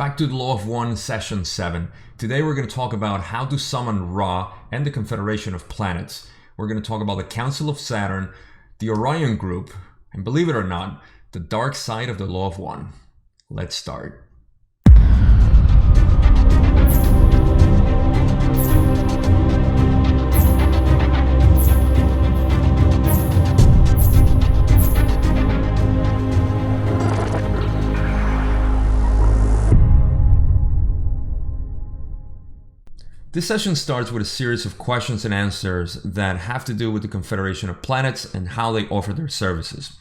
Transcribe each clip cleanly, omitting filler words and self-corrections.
Back to the Law of One, Session 7. Today we're going to talk about how to summon Ra and the Confederation of Planets. We're going to talk about the Council of Saturn, the Orion Group, and believe it or not, the dark side of the Law of One. Let's start. This session starts with a series of questions and answers that have to do with the Confederation of Planets and how they offer their services.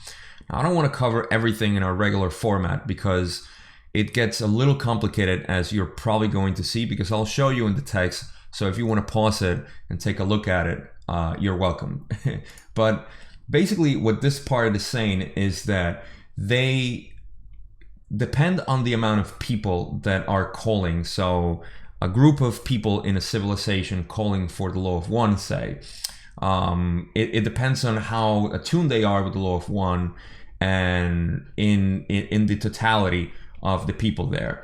Now, I don't want to cover everything in our regular format because it gets a little complicated, as you're probably going to see, because I'll show you in the text. So if you want to pause it and take a look at it, you're welcome. But basically what this part is saying is that they depend on the amount of people that are calling. So a group of people in a civilization calling for the Law of One, say, it depends on how attuned they are with the Law of One and in the totality of the people there.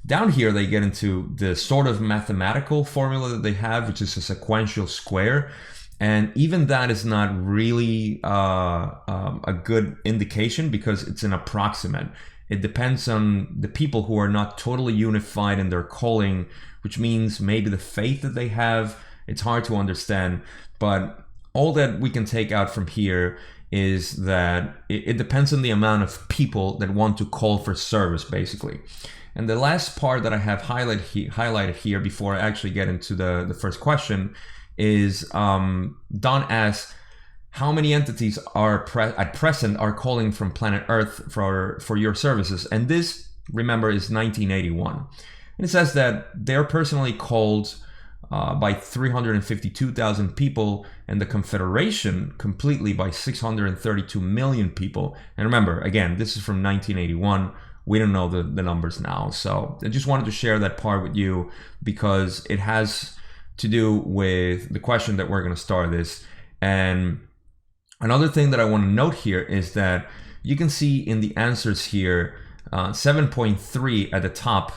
Down here, they get into the sort of mathematical formula that they have, which is a sequential square. And even that is not really a good indication because it's an approximate. It depends on the people who are not totally unified in their calling, which means maybe the faith that they have. It's hard to understand, but all that we can take out from here is that it depends on the amount of people that want to call for service, basically. And the last part that I have highlighted here before I actually get into the first question is Don asks, how many entities are at present are calling from planet Earth for your services? And this, remember, is 1981. And it says that they're personally called by 352,000 people, and the Confederation completely by 632 million people. And remember, again, this is from 1981. We don't know the numbers now. So I just wanted to share that part with you because it has to do with the question that we're going to start this. And another thing that I want to note here is that you can see in the answers here, 7.3 at the top,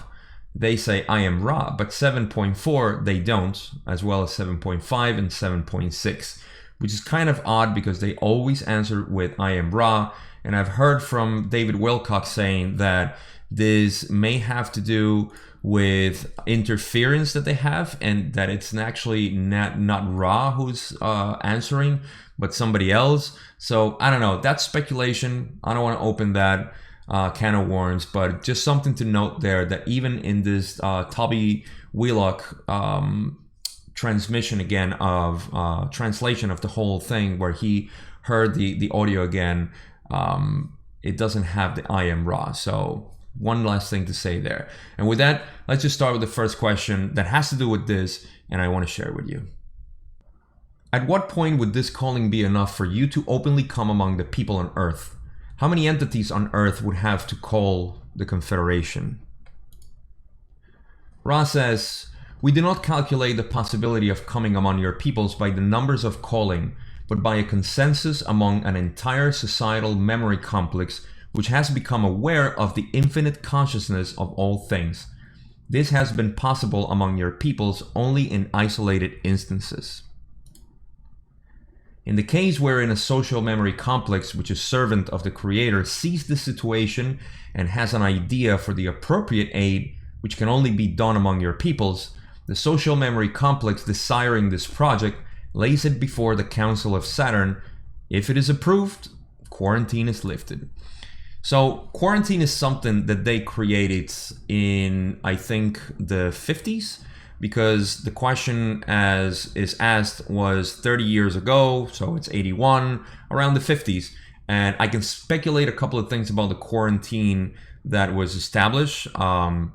they say I am Ra, but 7.4 they don't, as well as 7.5 and 7.6, which is kind of odd because they always answer with I am Ra. And I've heard from David Wilcox saying that this may have to do with interference that they have, and that it's actually not Ra who's answering, but somebody else. So I don't know, that's speculation. I don't want to open that can of worms, but just something to note there, that even in this Toby Wheelock transmission again of translation of the whole thing, where he heard the audio again, it doesn't have the I am Ra. So one last thing to say there. And with that, let's just start with the first question that has to do with this, and I want to share it with you. At what point would this calling be enough for you to openly come among the people on Earth? How many entities on Earth would have to call the Confederation? Ra says, we do not calculate the possibility of coming among your peoples by the numbers of calling, but by a consensus among an entire societal memory complex which has become aware of the infinite consciousness of all things. This has been possible among your peoples only in isolated instances. In the case wherein a social memory complex, which is servant of the Creator, sees the situation and has an idea for the appropriate aid, which can only be done among your peoples, the social memory complex desiring this project lays it before the Council of Saturn. If it is approved, quarantine is lifted. So quarantine is something that they created in, I think, the 50s, because the question as is asked was 30 years ago, so it's 81, around the 50s. And I can speculate a couple of things about the quarantine that was established. And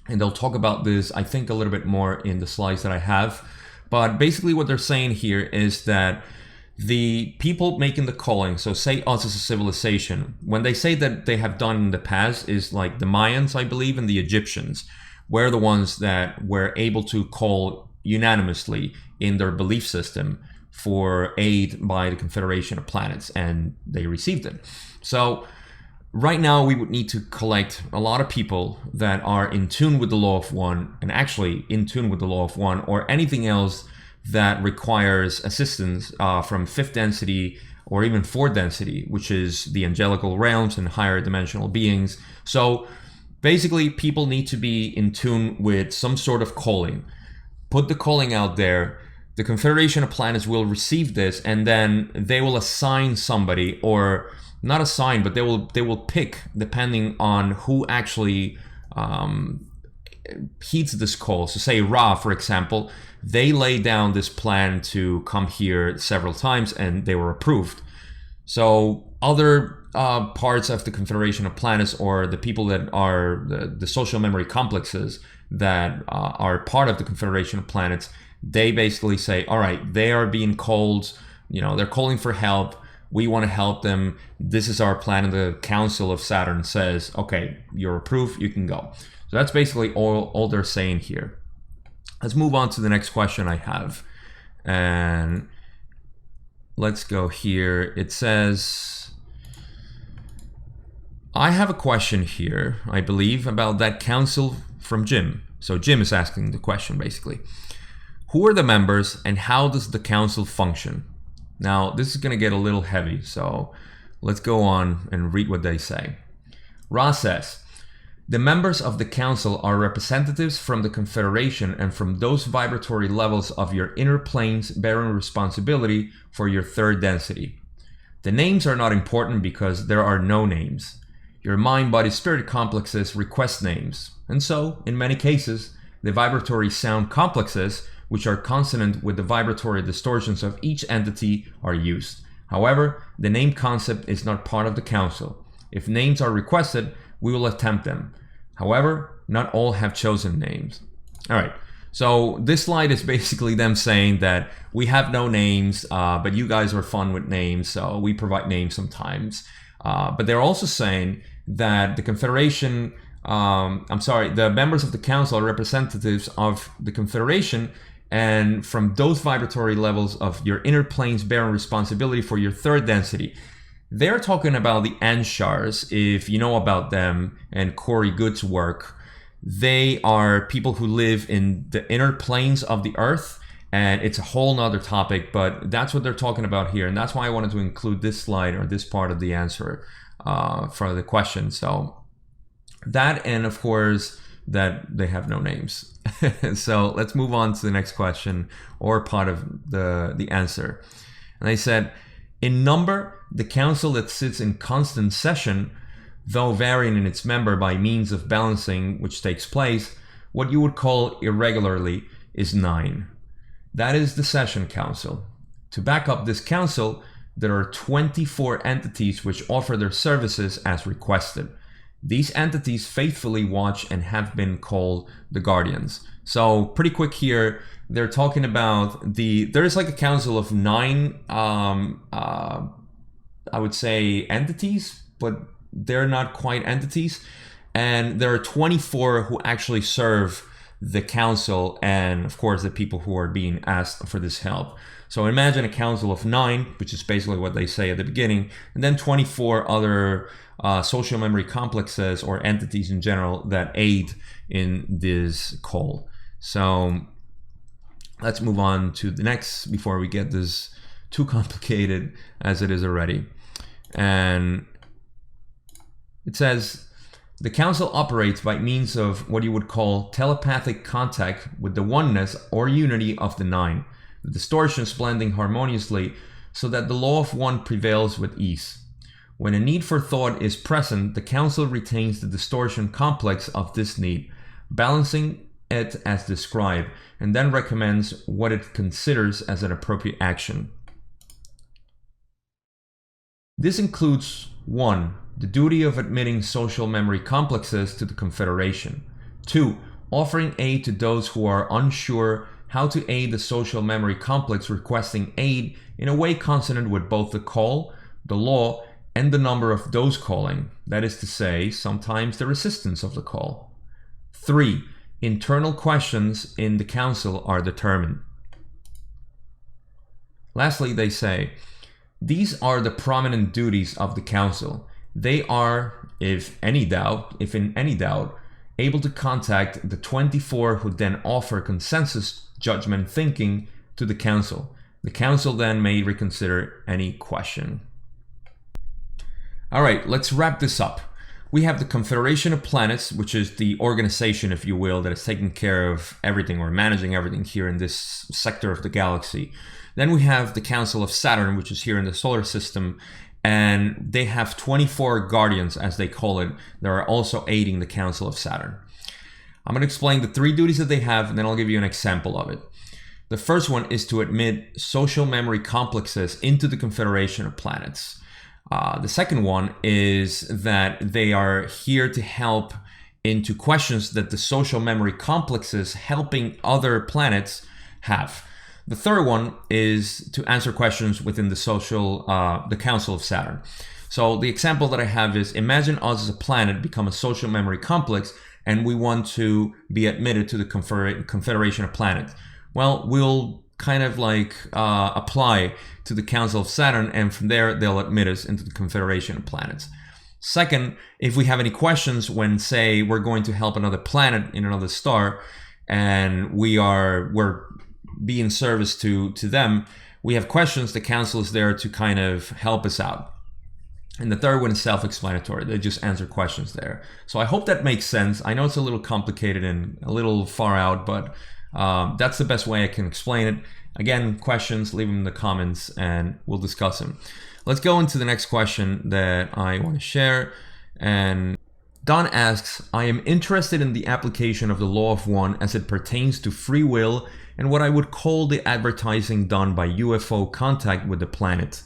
they'll talk about this, I think, a little bit more in the slides that I have. But basically what they're saying here is that the people making the calling, so say us as a civilization, when they say that they have done in the past, is like the Mayans, I believe, and the Egyptians, were the ones that were able to call unanimously in their belief system for aid by the Confederation of Planets, and they received it. So Right now, we would need to collect a lot of people that are in tune with the law of one, and actually in tune with the law of one, or anything else that requires assistance from fifth density or even fourth density, which is the angelical realms and higher dimensional beings. So basically, people need to be in tune with some sort of calling. Put the calling out there. The Confederation of Planets will receive this, and then they will assign somebody, or not assign, but they will pick depending on who actually heeds this call. So say Ra, for example, they laid down this plan to come here several times and they were approved. So other parts of the Confederation of Planets, or the people that are the social memory complexes that are part of the Confederation of Planets, they basically say, all right, they are being called, they're calling for help. We want to help them. This is our plan. And the Council of Saturn says, okay, you're approved, you can go. So that's basically all they're saying here. Let's move on to the next question I have. And let's go here. It says, I have a question here, I believe, about that council from Jim. So Jim is asking the question, basically. Who are the members and how does the council function? Now, this is going to get a little heavy, so let's go on and read what they say. Ra says, the members of the council are representatives from the Confederation and from those vibratory levels of your inner planes bearing responsibility for your third density. The names are not important because there are no names. Your mind, body, spirit complexes request names, and so, in many cases, the vibratory sound complexes, which are consonant with the vibratory distortions of each entity, are used. However, the name concept is not part of the council. If names are requested, we will attempt them. However, not all have chosen names. All right, so this slide is basically them saying that we have no names, but you guys are fun with names, so we provide names sometimes. But they're also saying that the Confederation, the members of the council are representatives of the Confederation, and from those vibratory levels of your inner planes bearing responsibility for your third density. They're talking about the Anshars, if you know about them, and Corey Good's work. They are people who live in the inner planes of the earth, and it's a whole nother topic, but that's what they're talking about here, and that's why I wanted to include this slide, or this part of the answer for the question. So that, and of course, that they have no names. So let's move on to the next question, or part of the answer. And they said, in number, the council that sits in constant session, though varying in its member by means of balancing which takes place, what you would call irregularly, is 9. That is the session council. To back up this council, there are 24 entities which offer their services as requested. These entities faithfully watch and have been called the guardians. So pretty quick here, they're talking about there is like a council of 9, I would say, entities, but they're not quite entities. And there are 24 who actually serve the council, and of course the people who are being asked for this help. So imagine a council of 9, which is basically what they say at the beginning, and then 24 other social memory complexes or entities in general that aid in this call. So let's move on to the next before we get this too complicated as it is already. And it says, the council operates by means of what you would call telepathic contact with the oneness or unity of the 9, the distortions blending harmoniously so that the law of one prevails with ease. When a need for thought is present, the council retains the distortion complex of this need, balancing it as described, and then recommends what it considers as an appropriate action. This includes 1. The duty of admitting social memory complexes to the Confederation. 2. Offering aid to those who are unsure how to aid the social memory complex requesting aid in a way consonant with both the call, the law, and the number of those calling, that is to say, sometimes the resistance of the call. 3. Internal questions in the council are determined. Lastly, they say, these are the prominent duties of the council, They are, if in any doubt, able to contact the 24 who then offer consensus judgment thinking to the council. The council then may reconsider any question. All right, let's wrap this up. We have the Confederation of Planets, which is the organization, if you will, that is taking care of everything or managing everything here in this sector of the galaxy. Then we have the Council of Saturn, which is here in the solar system, and they have 24 guardians, as they call it, that are also aiding the Council of Saturn. I'm going to explain the 3 duties that they have, and then I'll give you an example of it. The first one is to admit social memory complexes into the Confederation of Planets. The second one is that they are here to help into questions that the social memory complexes helping other planets have. The third one is to answer questions within the Council of Saturn. So the example that I have is, imagine us as a planet become a social memory complex and we want to be admitted to the Confederation of Planets. Well, we'll kind of like apply to the Council of Saturn, and from there they'll admit us into the Confederation of Planets. Second, if we have any questions when, say, we're going to help another planet in another star and we're being service to them, we have questions, the council is there to kind of help us out. And the third one is self-explanatory. They just answer questions there. So I hope that makes sense. I know it's a little complicated and a little far out, but that's the best way I can explain it. Again, questions, leave them in the comments and we'll discuss them. Let's go into the next question that I want to share. And Don asks, I am interested in the application of the law of one as it pertains to free will and what I would call the advertising done by UFO contact with the planet.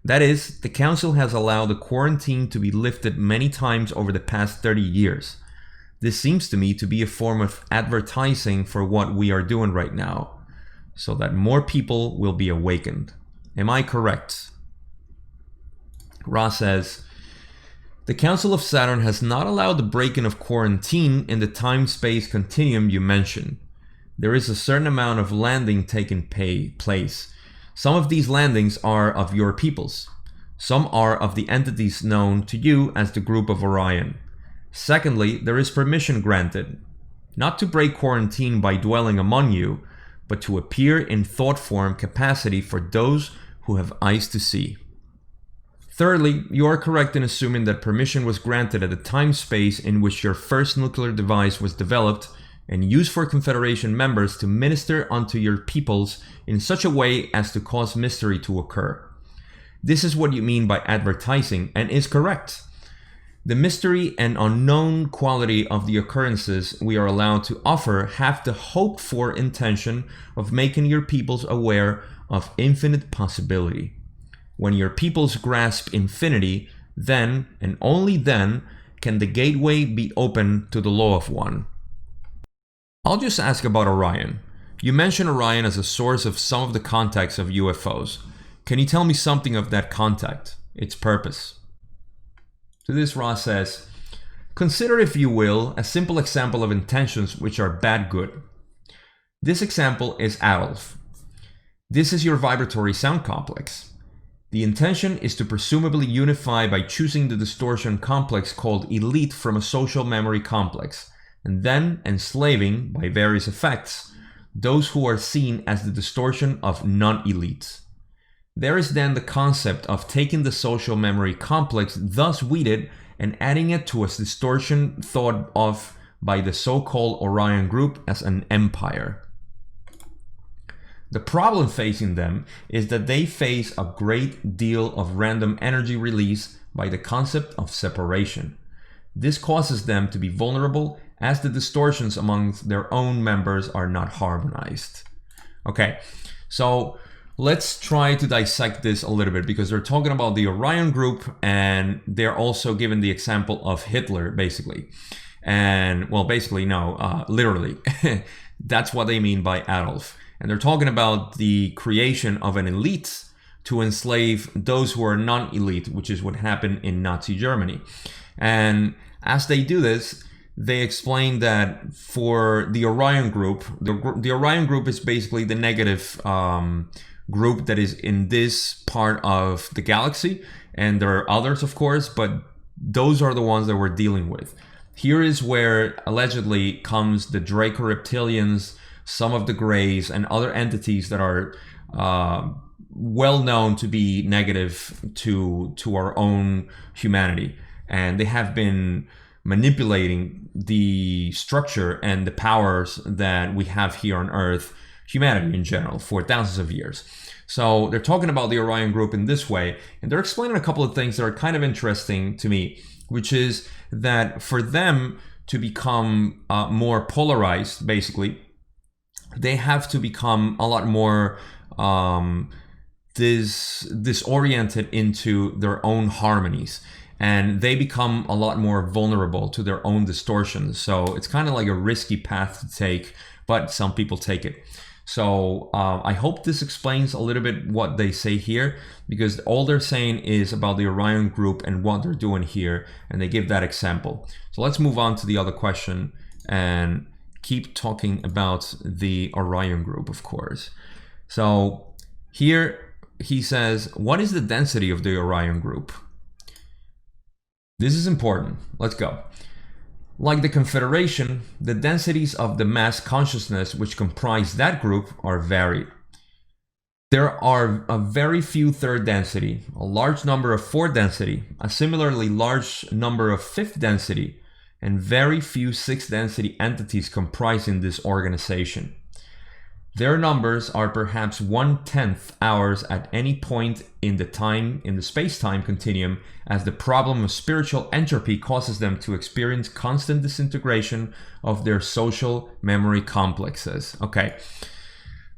That is, the council has allowed the quarantine to be lifted many times over the past 30 years. This seems to me to be a form of advertising for what we are doing right now, so that more people will be awakened. Am I correct? Ra says, the Council of Saturn has not allowed the break-in of quarantine in the time-space continuum you mentioned. There is a certain amount of landing taking place. Some of these landings are of your peoples. Some are of the entities known to you as the Group of Orion. Secondly, there is permission granted, not to break quarantine by dwelling among you, but to appear in thought form capacity for those who have eyes to see. Thirdly, you are correct in assuming that permission was granted at the time-space in which your first nuclear device was developed and used for Confederation members to minister unto your peoples in such a way as to cause mystery to occur. This is what you mean by advertising, and is correct. The mystery and unknown quality of the occurrences we are allowed to offer have the hoped-for intention of making your peoples aware of infinite possibility. When your peoples grasp infinity, then, and only then, can the gateway be open to the law of one. I'll just ask about Orion. You mentioned Orion as a source of some of the contacts of UFOs. Can you tell me something of that contact, its purpose? To this, Ross says, consider, if you will, a simple example of intentions which are bad good. This example is Adolf. This is your vibratory sound complex. The intention is to presumably unify by choosing the distortion complex called elite from a social memory complex, and then enslaving, by various effects, those who are seen as the distortion of non-elite. There is then the concept of taking the social memory complex thus weeded and adding it to a distortion thought of by the so-called Orion Group as an empire. The problem facing them is that they face a great deal of random energy release by the concept of separation. This causes them to be vulnerable as the distortions amongst their own members are not harmonized. Okay, so let's try to dissect this a little bit, because they're talking about the Orion Group and they're also given the example of Hitler, basically. And, well, basically, no, literally. That's what they mean by Adolf. And they're talking about the creation of an elite to enslave those who are non-elite, which is what happened in Nazi Germany. And as they do this, they explain that for the Orion Group, the Orion Group is basically the negative group that is in this part of the galaxy. And there are others, of course, but those are the ones that we're dealing with. Here is where allegedly comes the Draco reptilians, some of the Greys, and other entities that are well known to be negative to our own humanity. And they have been manipulating the structure and the powers that we have here on Earth, humanity in general, for thousands of years. So they're talking about the Orion Group in this way, and they're explaining a couple of things that are kind of interesting to me, which is that for them to become more polarized, basically, they have to become a lot more disoriented into their own harmonies, and they become a lot more vulnerable to their own distortions. So it's kind of like a risky path to take, but some people take it. So I hope this explains a little bit what they say here, because all they're saying is about the Orion Group and what they're doing here, and they give that example. So let's move on to the other question and keep talking about the Orion Group, of course. So here he says, what is the density of the Orion Group? This is important. Let's go. Like the Confederation, the densities of the mass consciousness which comprise that group are varied. There are a very few third density, a large number of fourth density, a similarly large number of fifth density, and very few sixth density entities comprising this organization. Their numbers are perhaps 1/10 hours at any point in the space-time continuum, as the problem of spiritual entropy causes them to experience constant disintegration of their social memory complexes. Okay,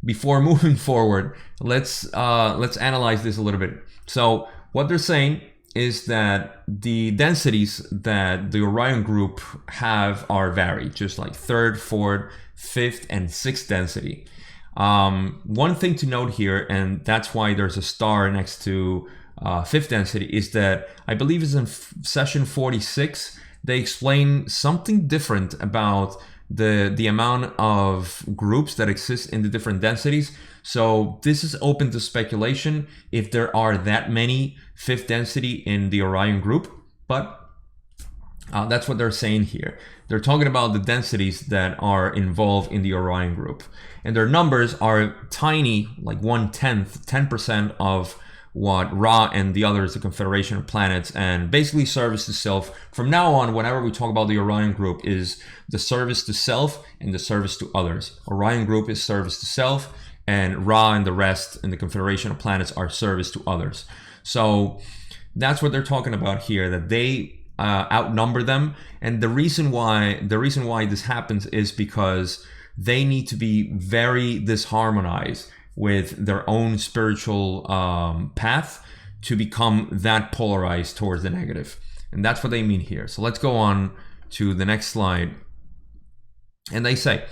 before moving forward, let's analyze this a little bit. So what they're saying is that the densities that the Orion Group have are varied, just like third, fourth, fifth, and sixth density. One thing to note here, and that's why there's a star next to fifth density, is that I believe it's in session 46, they explain something different about the amount of groups that exist in the different densities. So this is open to speculation if there are that many fifth density in the Orion Group, but that's what they're saying here. They're talking about the densities that are involved in the Orion Group. And their numbers are tiny, like 1/10, 10% of what Ra and the others, the Confederation of Planets, and basically service to self. From now on, whenever we talk about the Orion Group, is the service to self and the service to others. Orion Group is service to self, and Ra and the rest in the Confederation of Planets are service to others. So that's what they're talking about here, that they outnumber them. And the reason why this happens is because they need to be very disharmonized with their own spiritual path to become that polarized towards the negative. And that's what they mean here. So let's go on to the next slide. And they say,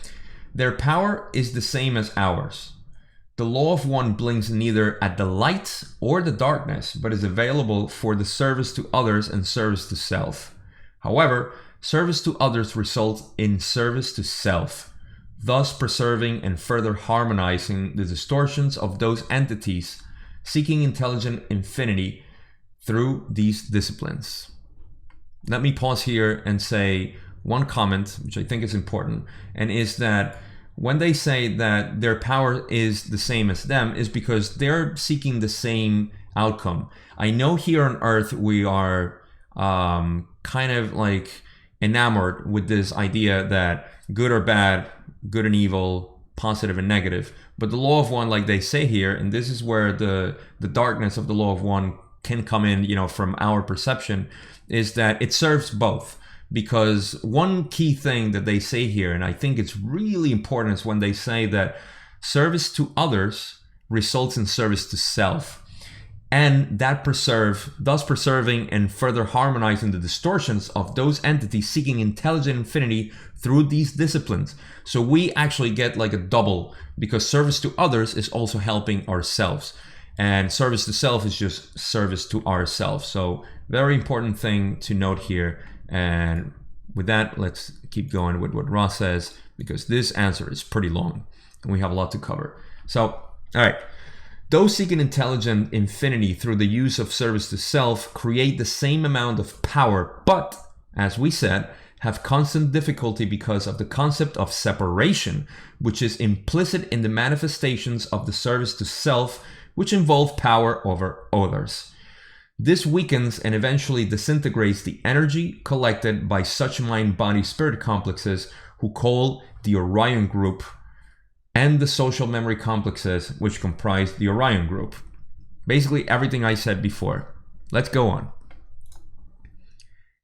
their power is the same as ours. The law of one blinks neither at the light or the darkness, but is available for the service to others and service to self. However, service to others results in service to self, thus preserving and further harmonizing the distortions of those entities seeking intelligent infinity through these disciplines. Let me pause here and say one comment, which I think is important, and is that when they say that their power is the same as them, is because they're seeking the same outcome. I know here on Earth we are kind of like enamored with this idea that good or bad, good and evil, positive and negative. But the law of one, like they say here, and this is where the darkness of the law of one can come in, from our perception, is that it serves both. Because one key thing that they say here, and I think it's really important, is when they say that service to others results in service to self. And that thus preserving and further harmonizing the distortions of those entities seeking intelligent infinity through these disciplines. So we actually get like a double, because service to others is also helping ourselves. And service to self is just service to ourselves. So very important thing to note here. And with that, let's keep going with what Ross says, because this answer is pretty long and we have a lot to cover. So, all right. Those seeking intelligent infinity through the use of service to self create the same amount of power, but, as we said, have constant difficulty because of the concept of separation, which is implicit in the manifestations of the service to self, which involve power over others. This weakens and eventually disintegrates the energy collected by such mind-body-spirit complexes who call the Orion Group, and the social memory complexes which comprise the Orion Group. Basically everything I said before. Let's go on.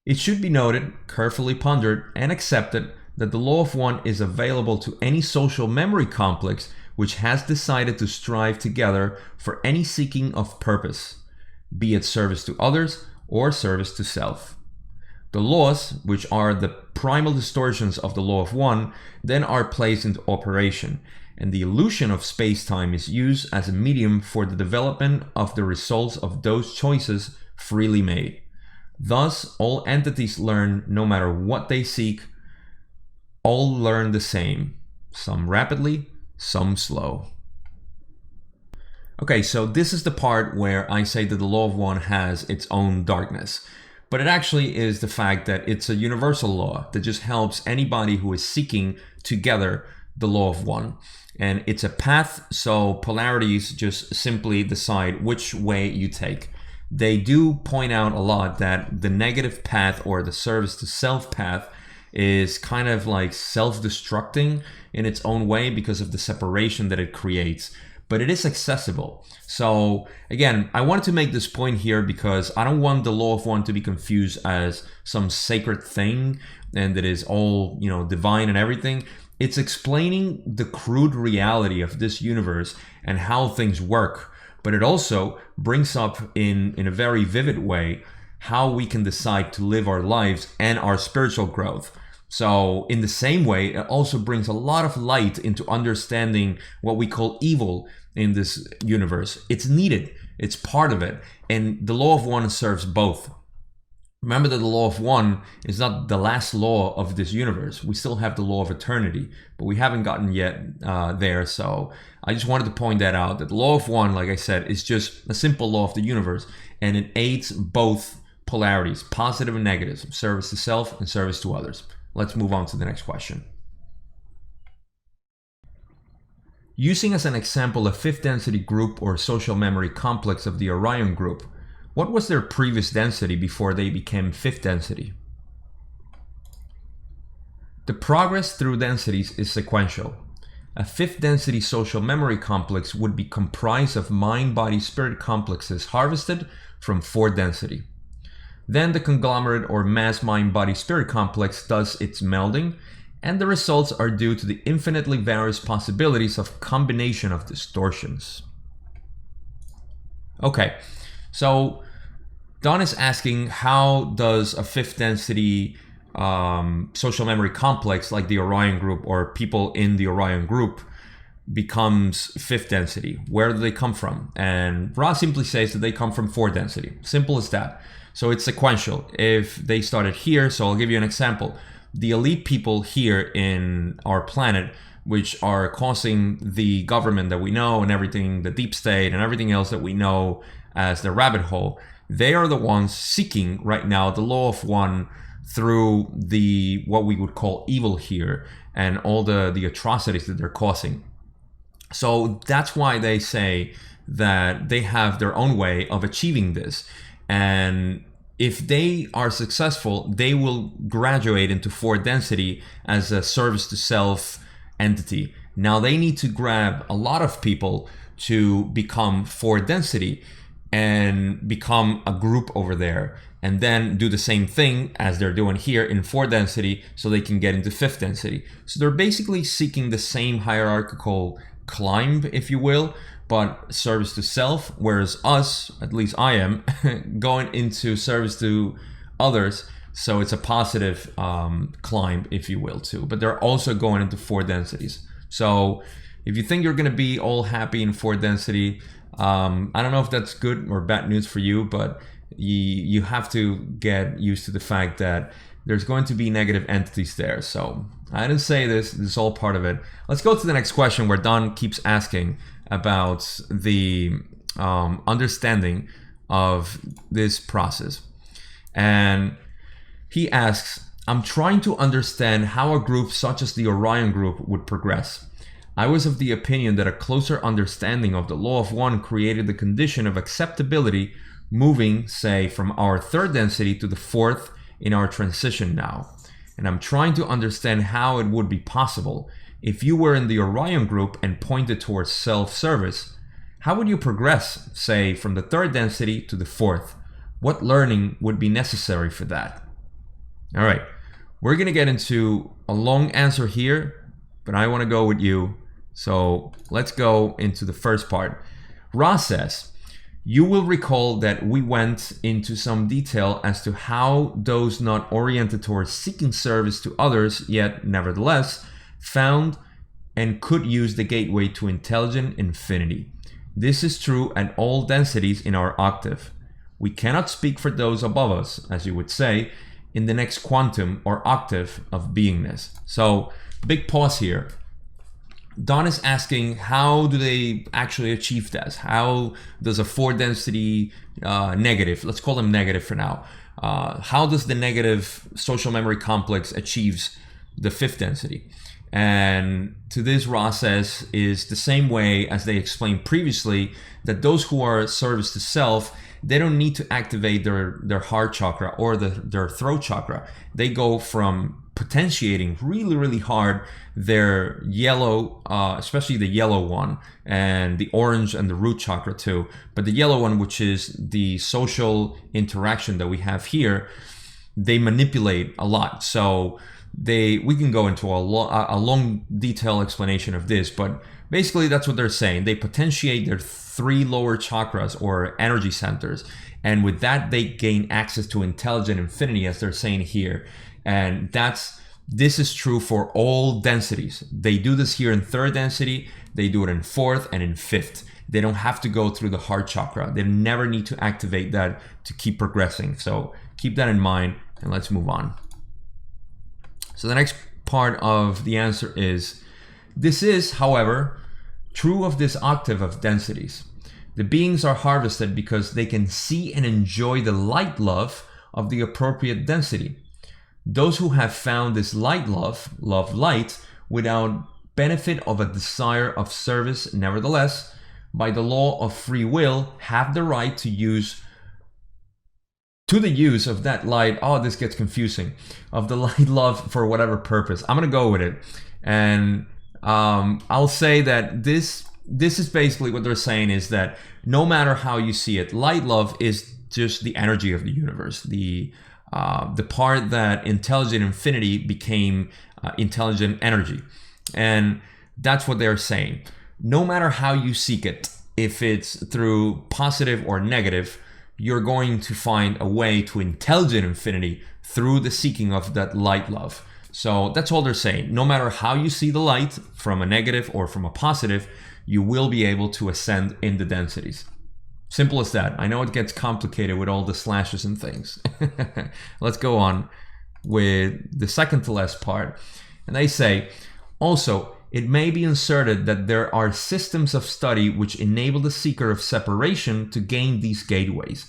It should be noted, carefully pondered, and accepted that the law of one is available to any social memory complex which has decided to strive together for any seeking of purpose, be it service to others or service to self. The laws, which are the primal distortions of the law of one, then are placed into operation, and the illusion of space-time is used as a medium for the development of the results of those choices freely made. Thus, all entities learn, no matter what they seek, all learn the same, some rapidly, some slow. Okay, so this is the part where I say that the law of one has its own darkness. But it actually is the fact that it's a universal law that just helps anybody who is seeking together the law of one. And it's a path, so polarities just simply decide which way you take. They do point out a lot that the negative path or the service to self path is kind of like self-destructing in its own way because of the separation that it creates. But it is accessible. So again, I wanted to make this point here because I don't want the law of one to be confused as some sacred thing and that is all, divine and everything. It's explaining the crude reality of this universe and how things work. But it also brings up in a very vivid way how we can decide to live our lives and our spiritual growth. So in the same way, it also brings a lot of light into understanding what we call evil in this universe. It's needed. It's part of it. And the law of one serves both. Remember that the law of one is not the last law of this universe. We still have the law of eternity, but we haven't gotten yet there. So I just wanted to point that out, that the law of one, like I said, is just a simple law of the universe, and it aids both polarities, positive and negative, service to self and service to others. Let's move on to the next question. Using as an example a fifth density group or social memory complex of the Orion Group, what was their previous density before they became fifth density? The progress through densities is sequential. A fifth density social memory complex would be comprised of mind-body-spirit complexes harvested from fourth density. Then the conglomerate or mass mind-body-spirit complex does its melding, and the results are due to the infinitely various possibilities of combination of distortions. Okay, so Don is asking, how does a fifth density social memory complex like the Orion Group or people in the Orion Group becomes fifth density? Where do they come from? And Ross simply says that they come from fourth density. Simple as that. So it's sequential. If they started here, so I'll give you an example. The elite people here in our planet, which are causing the government that we know and everything, the deep state and everything else that we know as the rabbit hole, they are the ones seeking right now the law of one through the what we would call evil here and all the atrocities that they're causing. So that's why they say that they have their own way of achieving this. And if they are successful, they will graduate into fourth density as a service to self entity. Now they need to grab a lot of people to become fourth density and become a group over there, and then do the same thing as they're doing here in fourth density so they can get into fifth density. So they're basically seeking the same hierarchical climb, if you will, but service to self, whereas us, at least I am, going into service to others. So it's a positive climb, if you will, too. But they're also going into four densities. So if you think you're going to be all happy in fourth density, I don't know if that's good or bad news for you, but you have to get used to the fact that there's going to be negative entities there. So I didn't say this is all part of it. Let's go to the next question where Don keeps asking, about the understanding of this process. And he asks, I'm trying to understand how a group such as the Orion Group would progress. I was of the opinion that a closer understanding of the law of one created the condition of acceptability, moving, say, from our third density to the fourth in our transition now. And I'm trying to understand how it would be possible if you were in the Orion Group and pointed towards self-service. How would you progress, say, from the third density to the fourth? What learning would be necessary for that? All right, we're going to get into a long answer here, but I want to go with you. So let's go into the first part. Ross says, you will recall that we went into some detail as to how those not oriented towards seeking service to others, yet nevertheless found and could use the gateway to intelligent infinity. This is true at all densities in our octave. We cannot speak for those above us, as you would say, in the next quantum or octave of beingness. So, big pause here. Don is asking, how do they actually achieve this? How does a 4-density negative, let's call them negative for now, how does the negative social memory complex achieves the 5th density? And to this, Ross says, is the same way as they explained previously, that those who are service to self, they don't need to activate their heart chakra or their throat chakra. They go from potentiating really, really hard their yellow, especially the yellow one, and the orange and the root chakra too. But the yellow one, which is the social interaction that we have here, they manipulate a lot. So we can go into a long detailed explanation of this, but basically that's what they're saying. They potentiate their 3 lower chakras or energy centers, and with that they gain access to intelligent infinity, as they're saying here. And this is true for all densities. They do this here in 3rd density, they do it in 4th and in 5th. They don't have to go through the heart chakra. They never need to activate that to keep progressing. So keep that in mind, and let's move on. So the next part of the answer is, this is, however, true of this octave of densities. The beings are harvested because they can see and enjoy the light love of the appropriate density. Those who have found this light love light, without benefit of a desire of service, nevertheless, by the law of free will, have the right to the use of that light. Oh, this gets confusing. Of the light love for whatever purpose. I'm going to go with it. And I'll say that this is basically what they're saying, is that no matter how you see it, light love is just the energy of the universe. The part that intelligent infinity became intelligent energy. And that's what they're saying. No matter how you seek it, if it's through positive or negative, you're going to find a way to intelligent infinity through the seeking of that light love. So that's all they're saying. No matter how you see the light, from a negative or from a positive, you will be able to ascend in the densities. Simple as that. I know it gets complicated with all the slashes and things. Let's go on with the second to last part. And they say, also, it may be inserted that there are systems of study which enable the seeker of separation to gain these gateways.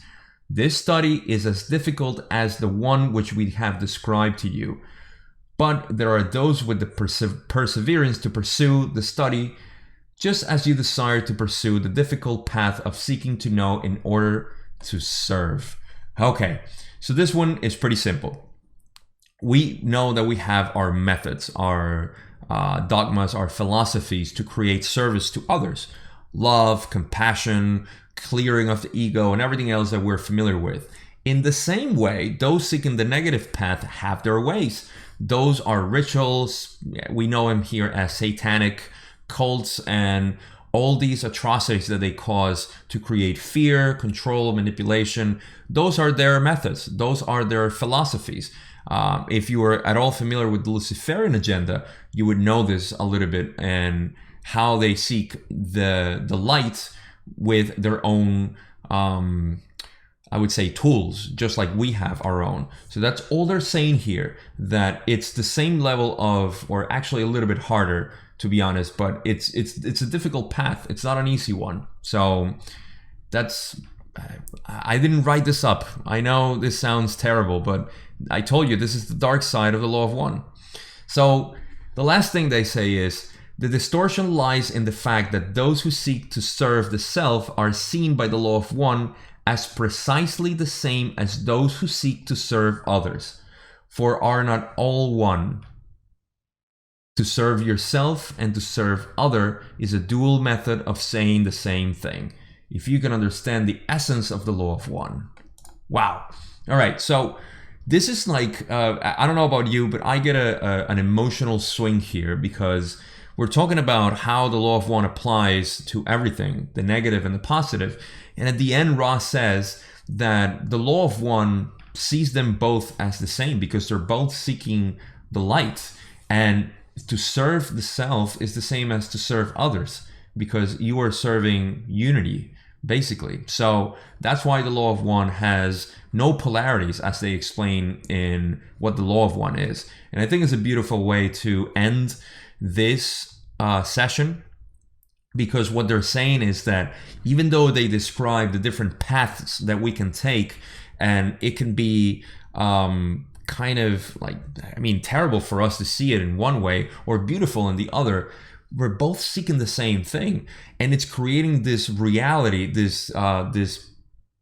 This study is as difficult as the one which we have described to you, but there are those with the perseverance to pursue the study, just as you desire to pursue the difficult path of seeking to know in order to serve. Okay, so this one is pretty simple. We know that we have our methods, our dogmas, our philosophies to create service to others. Love, compassion, clearing of the ego, and everything else that we're familiar with. In the same way, those seeking the negative path have their ways. Those are rituals. We know them here as satanic cults and all these atrocities that they cause to create fear, control, manipulation. Those are their methods. Those are their philosophies. If you were at all familiar with the Luciferian agenda, you would know this a little bit, and how they seek the light with their own I would say, tools, just like we have our own. So that's all they're saying here, that it's the same level of, or actually a little bit harder, to be honest, but it's a difficult path. It's not an easy one. So that's, I didn't write this up. I know this sounds terrible, but I told you this is the dark side of the law of one. So the last thing they say is, the distortion lies in the fact that those who seek to serve the self are seen by the law of one as precisely the same as those who seek to serve others. For are not all one? To serve yourself and to serve other is a dual method of saying the same thing. If you can understand the essence of the law of one. Wow. All right, so this is like, I don't know about you, but I get an emotional swing here, because we're talking about how the law of one applies to everything, the negative and the positive. And at the end, Ra says that the law of one sees them both as the same, because they're both seeking the light. And to serve the self is the same as to serve others, because you are serving unity, basically. So that's why the law of one has no polarities, as they explain in what the law of one is. And I think it's a beautiful way to end this session, because what they're saying is that even though they describe the different paths that we can take, and it can be kind of like, I mean, terrible for us to see it in one way or beautiful in the other, we're both seeking the same thing, and it's creating this reality, this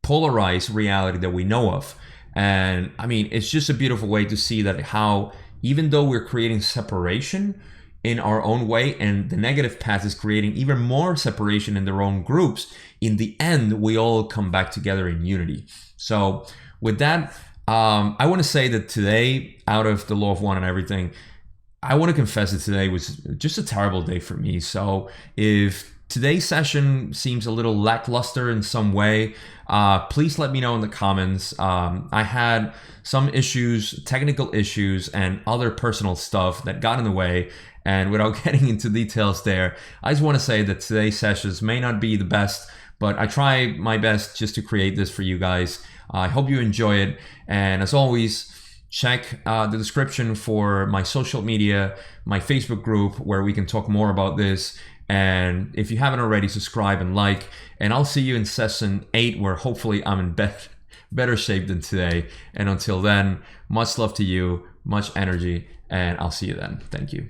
polarized reality that we know of. And I mean, it's just a beautiful way to see that how even though we're creating separation in our own way, and the negative path is creating even more separation in their own groups, in the end we all come back together in unity. So with that, I want to say that today, out of the law of one and everything, I want to confess that today was just a terrible day for me. So if today's session seems a little lackluster in some way, please let me know in the comments. I had some issues, technical issues, and other personal stuff that got in the way. And without getting into details there, I just want to say that today's sessions may not be the best, but I try my best just to create this for you guys. I hope you enjoy it. And as always, check the description for my social media, my Facebook group, where we can talk more about this. And if you haven't already, subscribe and like. And I'll see you in session 8, where hopefully I'm in better shape than today. And until then, much love to you, much energy, and I'll see you then. Thank you.